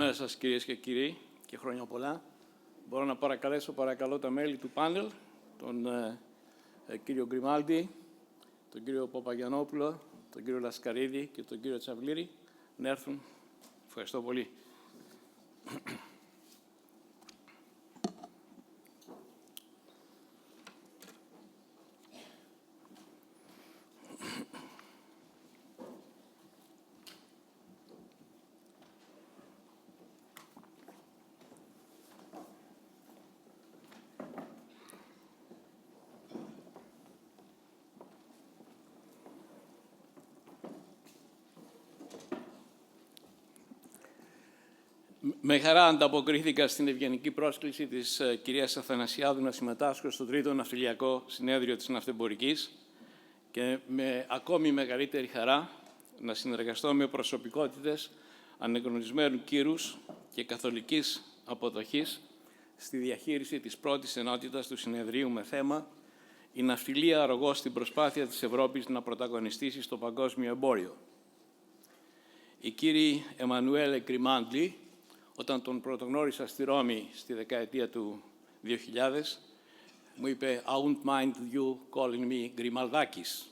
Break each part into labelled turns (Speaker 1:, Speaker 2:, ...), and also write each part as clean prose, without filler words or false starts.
Speaker 1: Καλημέρα σας κυρίες και κύριοι και χρόνια πολλά. Μπορώ να παρακαλέσω παρακαλώ τα μέλη του πάνελ, τον κύριο Γκριμάλντι, τον κύριο Παπαγιαννόπουλο, τον κύριο Λασκαρίδη και τον κύριο Τσαβλήρη να έρθουν. Ευχαριστώ πολύ. Με χαρά ανταποκρίθηκα στην ευγενική πρόσκληση της κυρίας Αθανασιάδου να συμμετάσχω στο τρίτο ναυτιλιακό συνέδριο της Ναυτεμπορικής και με ακόμη μεγαλύτερη χαρά να συνεργαστώ με προσωπικότητες ανεγνωρισμένου κύρους και καθολικής αποδοχής στη διαχείριση της πρώτης ενότητας του συνεδρίου με θέμα «Η ναυτιλία αρρωγός στην προσπάθεια της Ευρώπης να πρωταγωνιστήσει στο παγκόσμιο εμπόριο». Οι κύριοι Εμμανουέλε Γκριμάλντι, όταν τον πρωτογνώρισα στη Ρώμη στη δεκαετία του 2000, μου είπε «I won't mind you calling me Γκριμαλδάκης».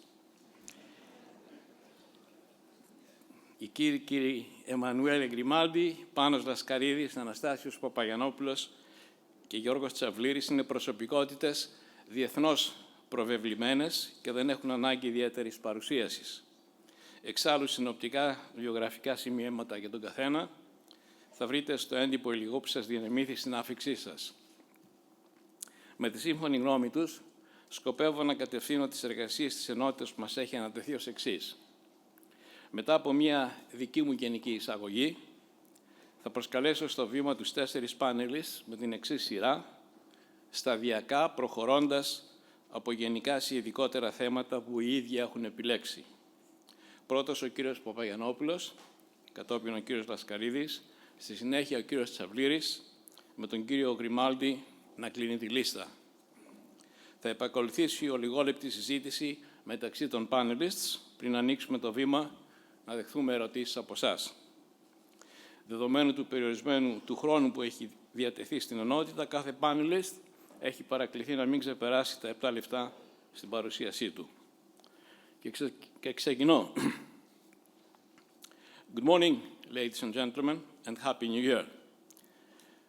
Speaker 1: Οι κύριοι Εμμανουέλε Γκριμάλντι, Πάνος Λασκαρίδης, Αναστάσιος Παπαγιαννόπουλος και Γιώργος Τσαβλήρης είναι προσωπικότητες διεθνώς προβεβλημένες και δεν έχουν ανάγκη ιδιαίτερης παρουσίασης. Εξάλλου συνοπτικά βιογραφικά σημειώματα για τον καθένα θα βρείτε στο έντυπο υλικό που σας διανεμήθη στην άφιξή σας. Με τη σύμφωνη γνώμη τους, σκοπεύω να κατευθύνω τις εργασίες της ενότητας που μας έχει ανατεθεί ως εξής. Μετά από μια δική μου γενική εισαγωγή, θα προσκαλέσω στο βήμα τους 4 πάνελις με την εξής σειρά, σταδιακά προχωρώντας από γενικά σε ειδικότερα θέματα που οι ίδιοι έχουν επιλέξει. Πρώτος ο κύριος Παπαγιαννόπουλος, κατόπιν ο κύριος Λασκαρίδης, στη συνέχεια ο κύριος Τσαβλήρης, με τον κύριο Γκριμάλντι να κλείνει τη λίστα. Θα επακολουθήσει ολιγόλεπτη συζήτηση μεταξύ των panelists, πριν ανοίξουμε το βήμα να δεχθούμε ερωτήσεις από εσάς. Δεδομένου του περιορισμένου του χρόνου που έχει διατεθεί στην ενότητα, κάθε panelist έχει παρακληθεί να μην ξεπεράσει τα 7 λεπτά στην παρουσίασή του. Και ξεκινώ. Good morning, ladies and gentlemen, and Happy New Year.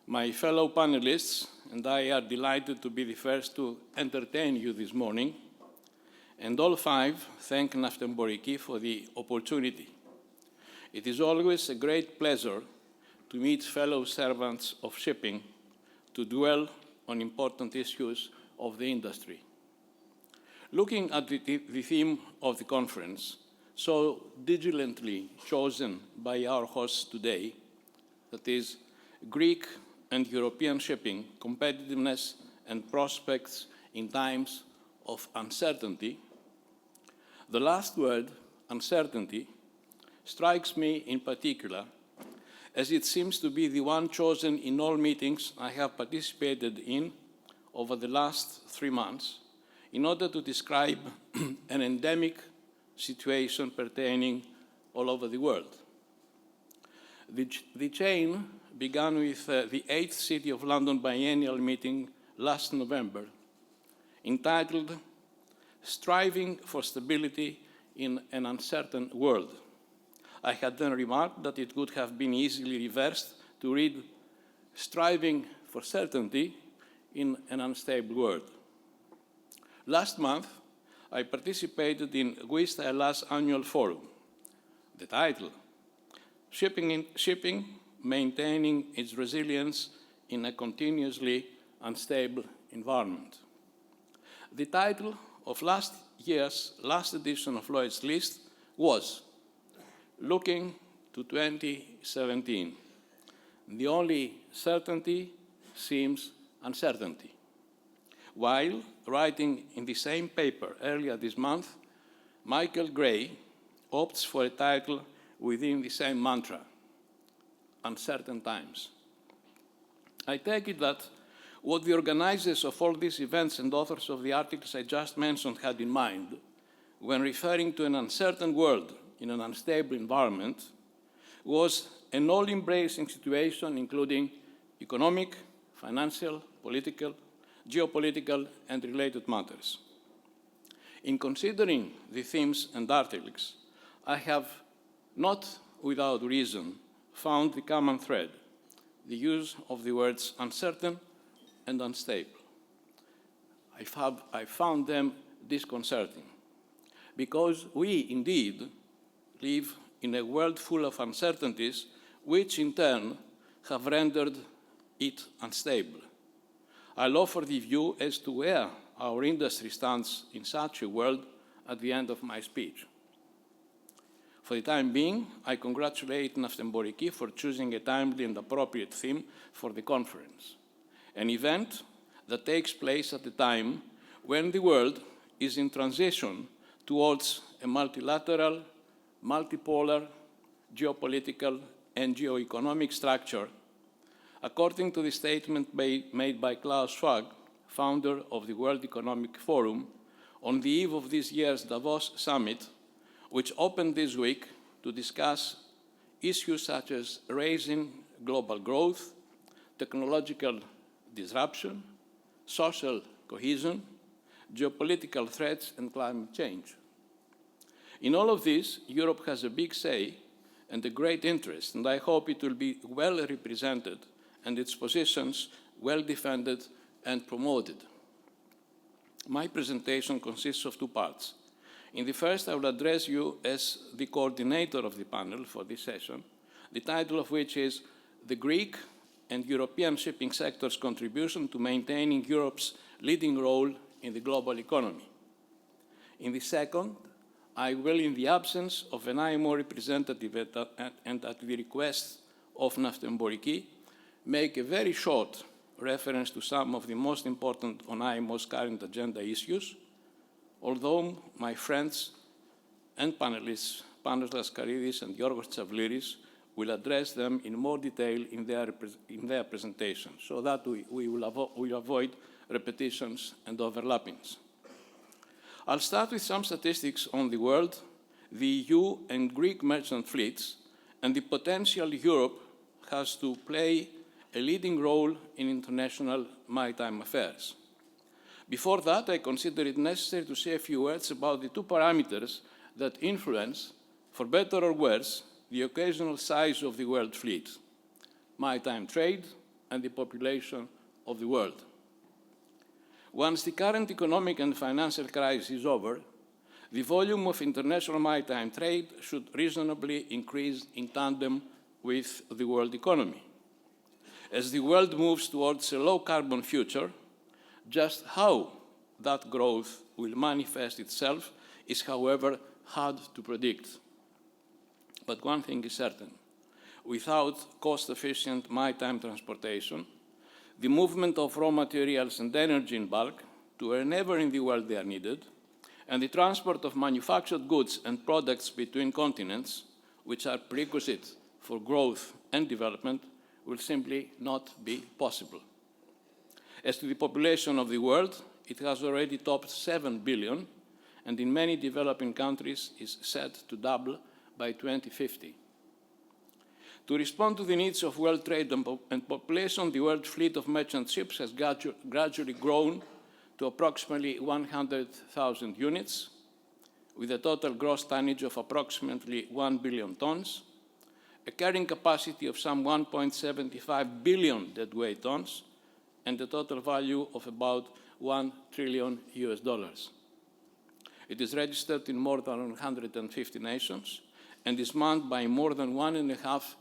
Speaker 1: My fellow panelists and I are delighted to be the first to entertain you this morning, and all 5 thank ΝΑΥΤΕΜΠΟΡΙΚΗ for the opportunity. It is always a great pleasure to meet fellow servants of shipping, to dwell on important issues of the industry. Looking at the theme of the conference, so diligently chosen by our hosts today, that is, Greek and European shipping, competitiveness and prospects in times of uncertainty, the last word, uncertainty, strikes me in particular, as it seems to be the one chosen in all meetings I have participated in over the last 3 months, in order to describe an endemic situation pertaining all over the world. The chain began with the 8th City of London biennial meeting last November, entitled Striving for Stability in an Uncertain World. I had then remarked that it could have been easily reversed to read Striving for Certainty in an Unstable World. Last month, I participated in Guista Hellas Annual Forum. The title, Shipping Maintaining its Resilience in a Continuously Unstable Environment. The title of last year's last edition of Lloyd's List was Looking to 2017. The only certainty seems uncertainty. While writing in the same paper earlier this month, Michael Gray opts for a title within the same mantra, Uncertain Times. I take it that what the organizers of all these events and authors of the articles I just mentioned had in mind when referring to an uncertain world in an unstable environment was an all-embracing situation including economic, financial, political, geopolitical, and related matters. In considering the themes and articles, I have, not without reason, found the common thread, the use of the words uncertain and unstable. I found them disconcerting, because we indeed live in a world full of uncertainties, which in turn have rendered it unstable. I'll offer the view as to where our industry stands in such a world at the end of my speech. For the time being, I congratulate ΝΑΥΤΕΜΠΟΡΙΚΗ for choosing a timely and appropriate theme for the conference, an event that takes place at a time when the world is in transition towards a multilateral, multipolar, geopolitical, and geoeconomic structure, according to the statement made by Klaus Schwab, founder of the World Economic Forum, on the eve of this year's Davos summit, which opened this week to discuss issues such as raising global growth, technological disruption, social cohesion, geopolitical threats, and climate change. In all of this, Europe has a big say and a great interest, and I hope it will be well represented and its positions well defended and promoted. My presentation consists of two parts. In the first, I will address you as the coordinator of the panel for this session, the title of which is The Greek and European Shipping Sector's Contribution to Maintaining Europe's Leading Role in the Global Economy. In the second, I will, in the absence of an IMO representative and at the request of ΝΑΥΤΕΜΠΟΡΙΚΗ, make a very short reference to some of the most important on IMO's current agenda issues, although my friends and panelists, Panos Laskaridis and Giorgos Tsavliris, will address them in more detail in their presentation, so that we will avoid repetitions and overlappings. I'll start with some statistics on the world, the EU and Greek merchant fleets, and the potential Europe has to play a leading role in international maritime affairs. Before that, I consider it necessary to say a few words about the two parameters that influence, for better or worse, the occasional size of the world fleet: maritime trade and the population of the world. Once the current economic and financial crisis is over, the volume of international maritime trade should reasonably increase in tandem with the world economy. As the world moves towards a low-carbon future, just how that growth will manifest itself is, however, hard to predict. But one thing is certain: without cost-efficient maritime transportation, the movement of raw materials and energy in bulk to wherever in the world they are needed, and the transport of manufactured goods and products between continents, which are prerequisite for growth and development, will simply not be possible. As to the population of the world, it has already topped 7 billion, and in many developing countries is set to double by 2050. To respond to the needs of world trade and population, the world fleet of merchant ships has gradually grown to approximately 100,000 units, with a total gross tonnage of approximately 1 billion tons, a carrying capacity of some 1.75 billion deadweight tons, and a total value of about $1 trillion. It is registered in more than 150 nations and is manned by more than 1.5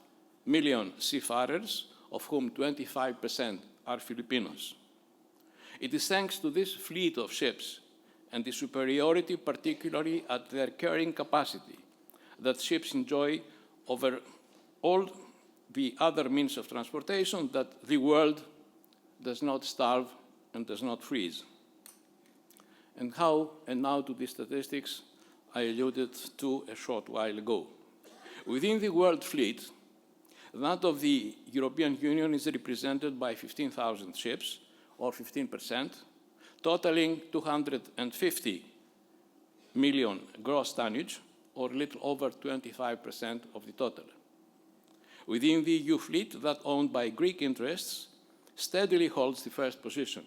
Speaker 1: million seafarers, of whom 25% are Filipinos. It is thanks to this fleet of ships and the superiority, particularly at their carrying capacity, that ships enjoy over all the other means of transportation, that the world does not starve and does not freeze. And now to the statistics I alluded to a short while ago. Within the world fleet, that of the European Union is represented by 15,000 ships, or 15%, totaling 250 million gross tonnage, or a little over 25% of the total. Within the EU fleet, that owned by Greek interests steadily holds the first position.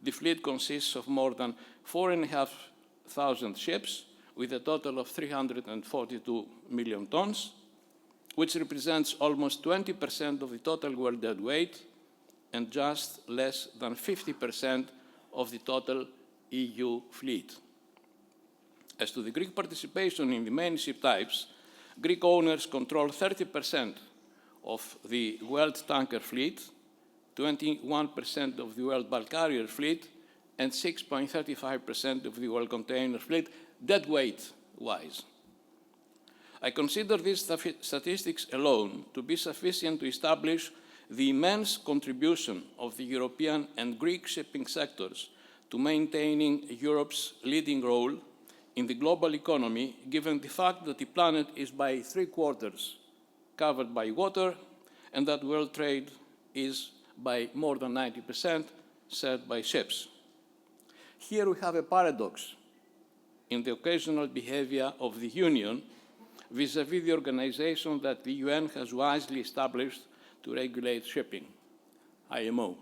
Speaker 1: The fleet consists of more than 4,500 ships with a total of 342 million tons, which represents almost 20% of the total world deadweight and just less than 50% of the total EU fleet. As to the Greek participation in the main ship types, Greek owners control 30% of the world tanker fleet, 21% of the world bulk carrier fleet, and 6.35% of the world container fleet, deadweight-wise. I consider these statistics alone to be sufficient to establish the immense contribution of the European and Greek shipping sectors to maintaining Europe's leading role in the global economy, given the fact that the planet is by 3/4 covered by water and that world trade is by more than 90% served by ships. Here we have a paradox in the occasional behavior of the Union vis-à-vis the organization that the UN has wisely established to regulate shipping, IMO.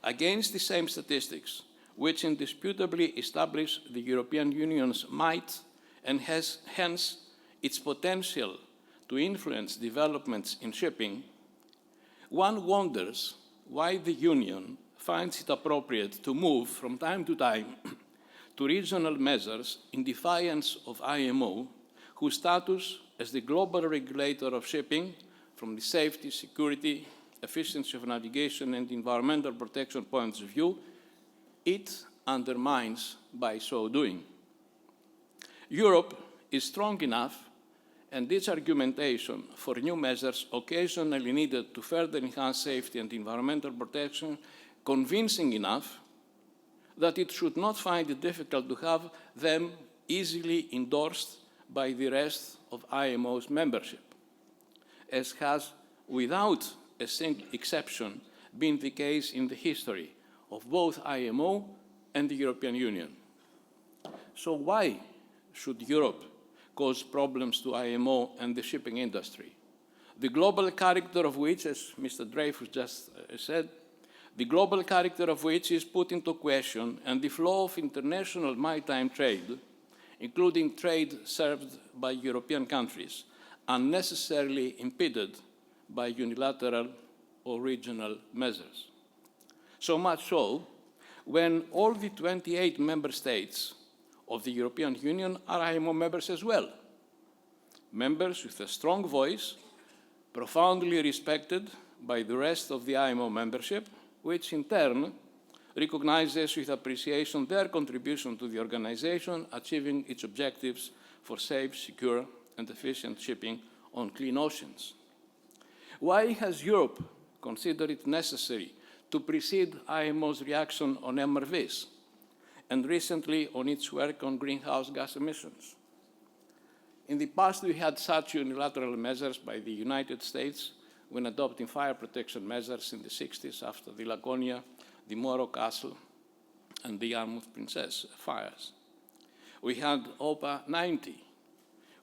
Speaker 1: Against the same statistics, which indisputably establish the European Union's might and has hence its potential to influence developments in shipping, one wonders why the Union finds it appropriate to move from time to time to regional measures in defiance of IMO, whose status as the global regulator of shipping from the safety, security, efficiency of navigation and environmental protection points of view, it undermines by so doing. Europe is strong enough, and its argumentation for new measures occasionally needed to further enhance safety and environmental protection convincing enough that it should not find it difficult to have them easily endorsed by the rest of IMO's membership, as has, without a single exception, been the case in the history of both IMO and the European Union. So why should Europe cause problems to IMO and the shipping industry? The global character of which, as Mr. Dreyfus just said, the global character of which is put into question, and the flow of international maritime trade, including trade served by European countries, unnecessarily impeded by unilateral or regional measures. So much so, when all the 28 member states of the European Union are IMO members as well, members with a strong voice, profoundly respected by the rest of the IMO membership, which in turn recognizes with appreciation their contribution to the organization achieving its objectives for safe, secure, and efficient shipping on clean oceans. Why has Europe considered it necessary to precede IMO's reaction on MRVs, and recently on its work on greenhouse gas emissions? In the past, we had such unilateral measures by the United States when adopting fire protection measures in the 60s after the Laconia, the Morro Castle, and the Yarmouth Princess fires. We had OPA 90,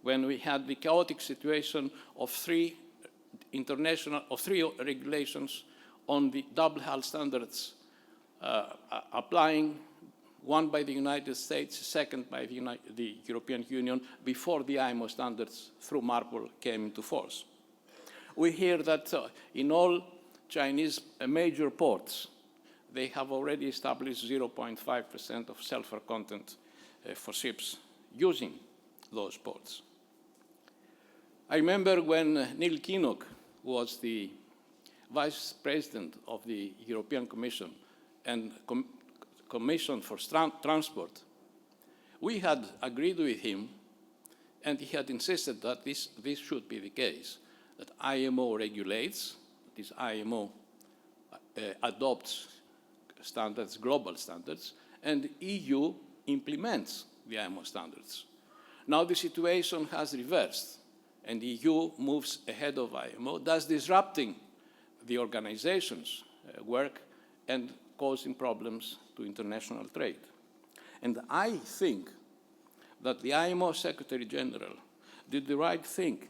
Speaker 1: when we had the chaotic situation of three regulations on the double hull standards applying, one by the United States, second by the European Union, before the IMO standards through MARPOL came into force. We hear that in all Chinese major ports, they have already established 0.5% of sulfur content for ships using those ports. I remember when Neil Kinnock was the Vice President of the European Commission and Commission for Transport, we had agreed with him, and he had insisted that this should be the case, that IMO regulates, that is IMO adopts standards, global standards, and EU implements the IMO standards. Now the situation has reversed, and the EU moves ahead of IMO, thus disrupting the organization's work and causing problems to international trade. And I think that the IMO Secretary General did the right thing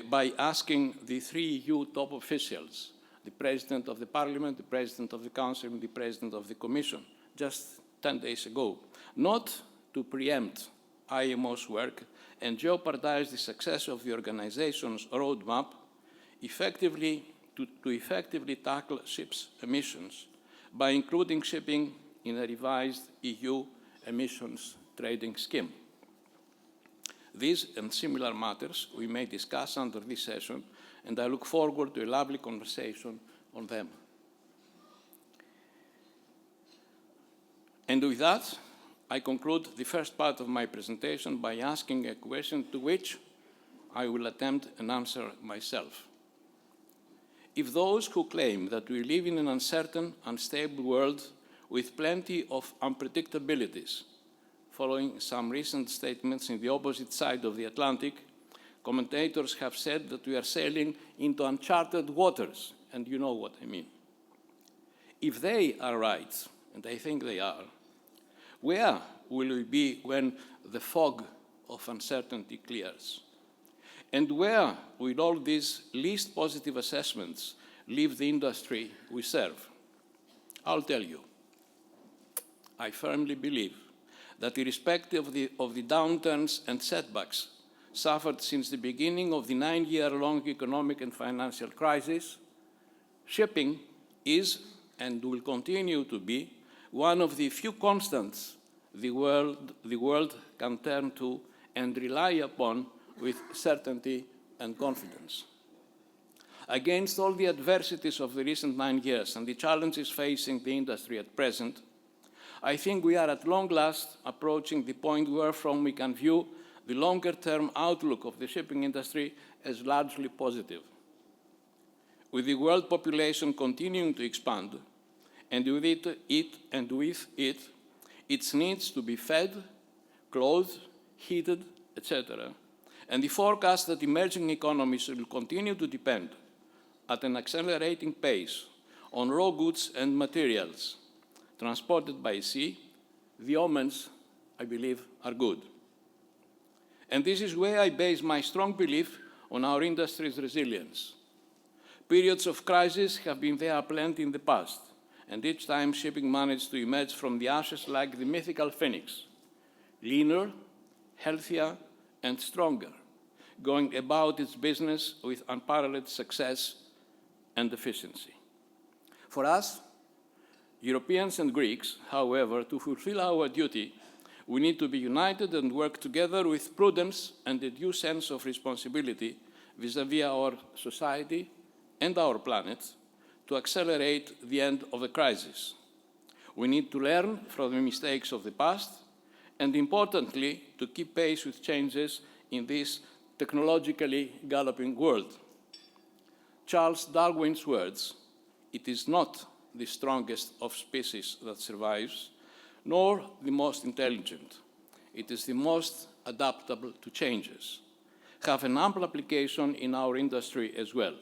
Speaker 1: by asking the 3 EU top officials, the President of the Parliament, the President of the Council, and the President of the Commission, just 10 days ago, not to preempt IMO's work and jeopardize the success of the organization's roadmap to effectively tackle ships' emissions by including shipping in a revised EU emissions trading scheme. These and similar matters we may discuss under this session, and I look forward to a lively conversation on them. And with that, I conclude the first part of my presentation by asking a question to which I will attempt an answer myself. If those who claim that we live in an uncertain, unstable world with plenty of unpredictabilities, following some recent statements in the opposite side of the Atlantic, commentators have said that we are sailing into uncharted waters, and you know what I mean. If they are right, and I think they are, where will we be when the fog of uncertainty clears? And where will all these least positive assessments leave the industry we serve? I'll tell you. I firmly believe that irrespective of the downturns and setbacks suffered since the beginning of the 9-year-long economic and financial crisis, shipping is and will continue to be one of the few constants the world can turn to and rely upon with certainty and confidence. Against all the adversities of the recent 9 years and the challenges facing the industry at present, I think we are at long last approaching the point where from we can view the longer-term outlook of the shipping industry as largely positive. With the world population continuing to expand, and with it, its needs to be fed, clothed, heated, etc., and the forecast that emerging economies will continue to depend at an accelerating pace on raw goods and materials transported by sea, the omens, I believe, are good. And this is where I base my strong belief on our industry's resilience. Periods of crisis have been there plenty in the past, and each time shipping managed to emerge from the ashes like the mythical phoenix, leaner, healthier, and stronger, going about its business with unparalleled success and efficiency. For us, Europeans and Greeks, however, to fulfill our duty, we need to be united and work together with prudence and a due sense of responsibility vis-à-vis our society and our planet to accelerate the end of the crisis. We need to learn from the mistakes of the past and, importantly, to keep pace with changes in this technologically galloping world. Charles Darwin's words, "It is not the strongest of species that survives, nor the most intelligent. It is the most adaptable to changes," have an ample application in our industry as well.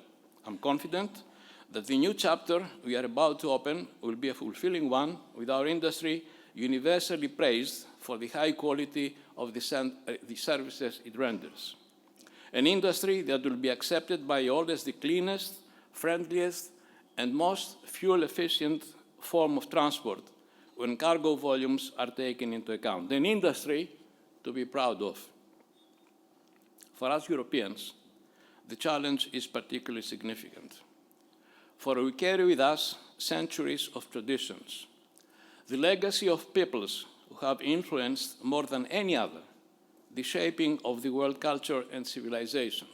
Speaker 1: I'm confident that the new chapter we are about to open will be a fulfilling one, with our industry universally praised for the high quality of the services it renders. An industry that will be accepted by all as the cleanest, friendliest, and most fuel-efficient form of transport when cargo volumes are taken into account. An industry to be proud of. For us Europeans, the challenge is particularly significant, for we carry with us centuries of traditions, the legacy of peoples who have influenced more than any other the shaping of the world culture and civilization.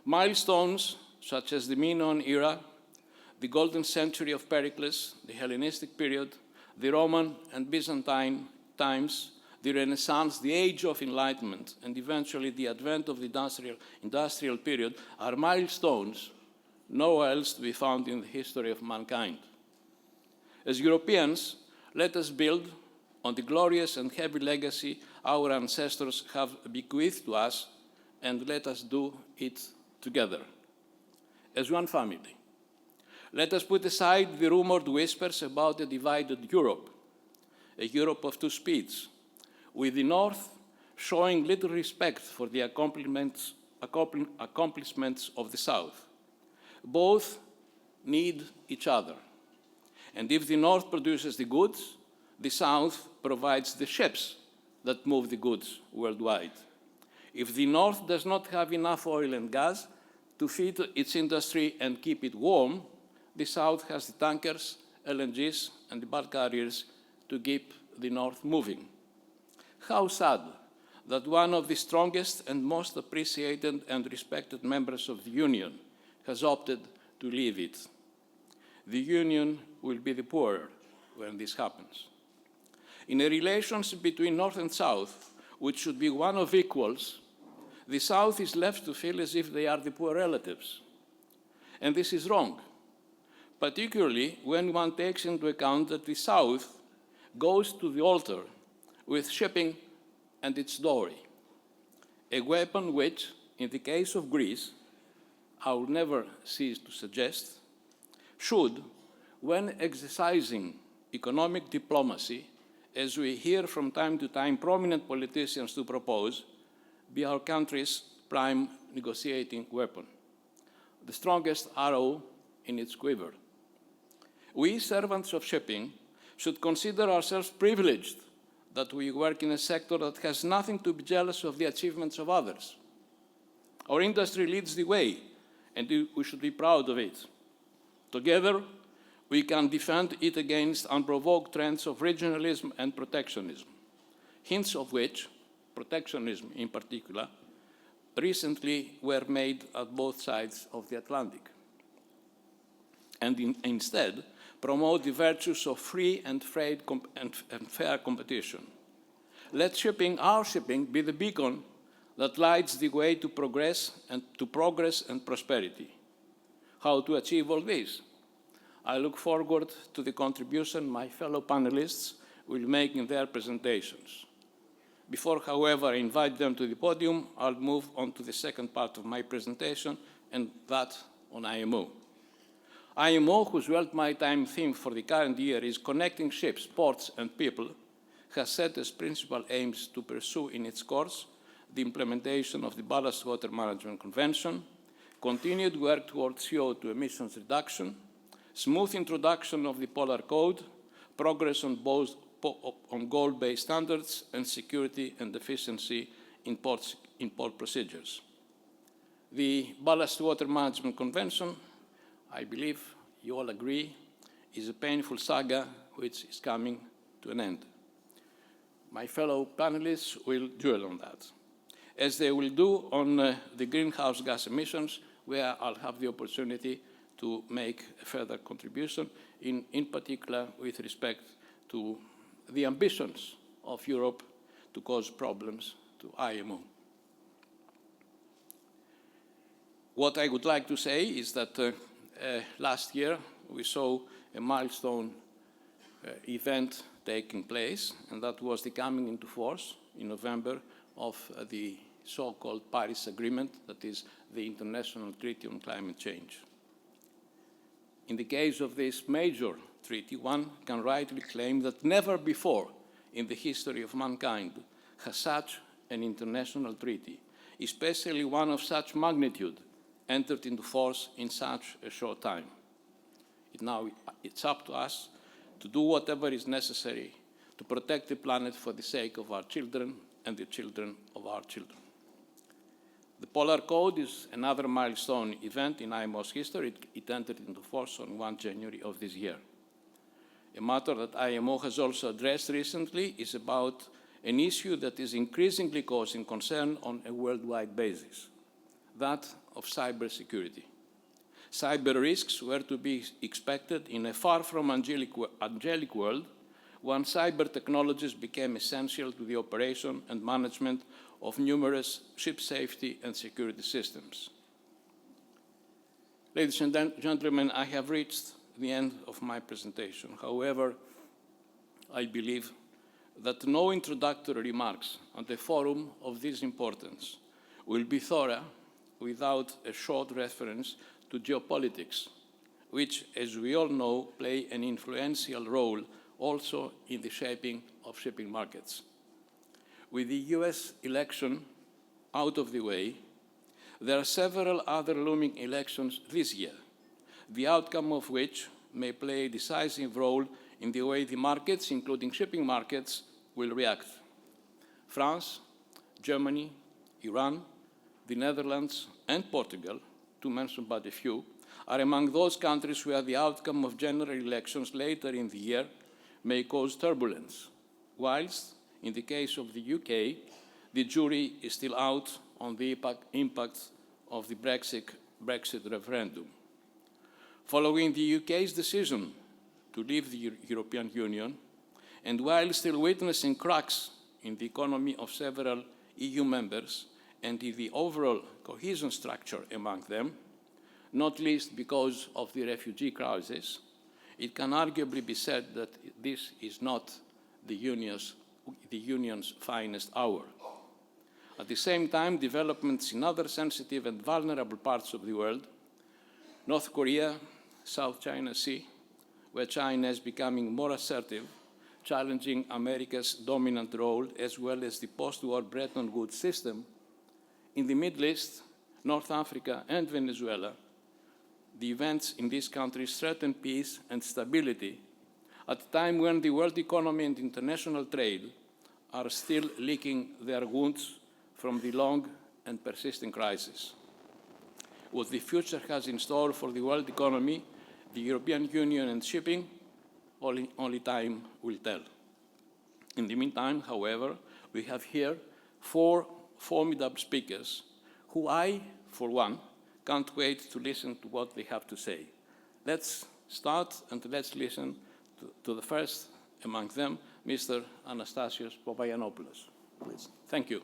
Speaker 1: Milestones such as the Minoan era, the golden century of Pericles, the Hellenistic period, the Roman and Byzantine times, the Renaissance, the Age of Enlightenment, and eventually the advent of the industrial period are milestones nowhere else to be found in the history of mankind. As Europeans, let us build on the glorious and heavy legacy our ancestors have bequeathed to us, and let us do it together, as one family. Let us put aside the rumored whispers about a divided Europe, a Europe of two speeds, with the North showing little respect for the accomplishments accomplishments of the South. Both need each other. And if the North produces the goods, the South provides the ships that move the goods worldwide. If the North does not have enough oil and gas to feed its industry and keep it warm, the South has the tankers, LNGs, and the bulk carriers to keep the North moving. How sad that one of the strongest and most appreciated and respected members of the Union has opted to leave it. The Union will be the poorer when this happens. In a relationship between North and South, which should be one of equals, the South is left to feel as if they are the poor relatives. And this is wrong, particularly when one takes into account that the South goes to the altar with shipping and its dowry, a weapon which, in the case of Greece, I will never cease to suggest, should, when exercising economic diplomacy, as we hear from time to time prominent politicians to propose, be our country's prime negotiating weapon, the strongest arrow in its quiver. We, servants of shipping, should consider ourselves privileged that we work in a sector that has nothing to be jealous of the achievements of others. Our industry leads the way, and we should be proud of it. Together, we can defend it against unprovoked trends of regionalism and protectionism, hints of which, protectionism in particular, recently were made at both sides of the Atlantic, and instead promote the virtues of free and fair competition. Let shipping, our shipping, be the beacon that lights the way to progress and prosperity. How to achieve all this? I look forward to the contribution my fellow panelists will make in their presentations. Before, however, I invite them to the podium, I'll move on to the second part of my presentation, and that on IMO. IMO, whose World Maritime theme for the current year is Connecting Ships, Ports and People, has set as principal aims to pursue in its course the implementation of the Ballast Water Management Convention, continued work towards CO2 emissions reduction, smooth introduction of the Polar Code, progress on goal-based standards, and security and efficiency in port procedures. The Ballast Water Management Convention, I believe you all agree, is a painful saga which is coming to an end. My fellow panelists will dwell on that, as they will do on the greenhouse gas emissions, where I'll have the opportunity to make a further contribution, in particular with respect to the ambitions of Europe to cause problems to IMO. What I would like to say is that last year we saw a milestone event taking place, and that was the coming into force in November of the so-called Paris Agreement, that is the International Treaty on Climate Change. In the case of this major treaty, one can rightly claim that never before in the history of mankind has such an international treaty, especially one of such magnitude, entered into force in such a short time. Now it's up to us to do whatever is necessary to protect the planet for the sake of our children and the children of our children. The Polar Code is another milestone event in IMO's history. It entered into force on 1 January of this year. A matter that IMO has also addressed recently is about an issue that is increasingly causing concern on a worldwide basis, that of cybersecurity. Cyber risks were to be expected in a far from angelic world when cyber technologies became essential to the operation and management of numerous ship safety and security systems. Ladies and gentlemen, I have reached the end of my presentation. However, I believe that no introductory remarks on a forum of this importance will be thorough without a short reference to geopolitics, which, as we all know, play an influential role also in the shaping of shipping markets. With the US election out of the way, there are several other looming elections this year, the outcome of which may play a decisive role in the way the markets, including shipping markets, will react. France, Germany, Iran, the Netherlands, and Portugal, to mention but a few, are among those countries where the outcome of general elections later in the year may cause turbulence, whilst, in the case of the UK, the jury is still out on the impact of the Brexit referendum. Following the UK's decision to leave the European Union, and while still witnessing cracks in the economy of several EU members and in the overall cohesion structure among them, not least because of the refugee crisis, it can arguably be said that this is not the Union's finest hour. At the same time, developments in other sensitive and vulnerable parts of the world, North Korea, South China Sea, where China is becoming more assertive, challenging America's dominant role, as well as the post-war Bretton Woods system, in the Middle East, North Africa, and Venezuela, the events in these countries threaten peace and stability at a time when the world economy and international trade are still licking their wounds from the long and persisting crisis. What the future has in store for the world economy, the European Union and shipping, only time will tell. In the meantime, however, we have here 4 formidable speakers who I, for one, can't wait to listen to what they have to say. Let's start and let's listen to the first among them, Mr. Anastasios Papagiannopoulos. Please. Thank you.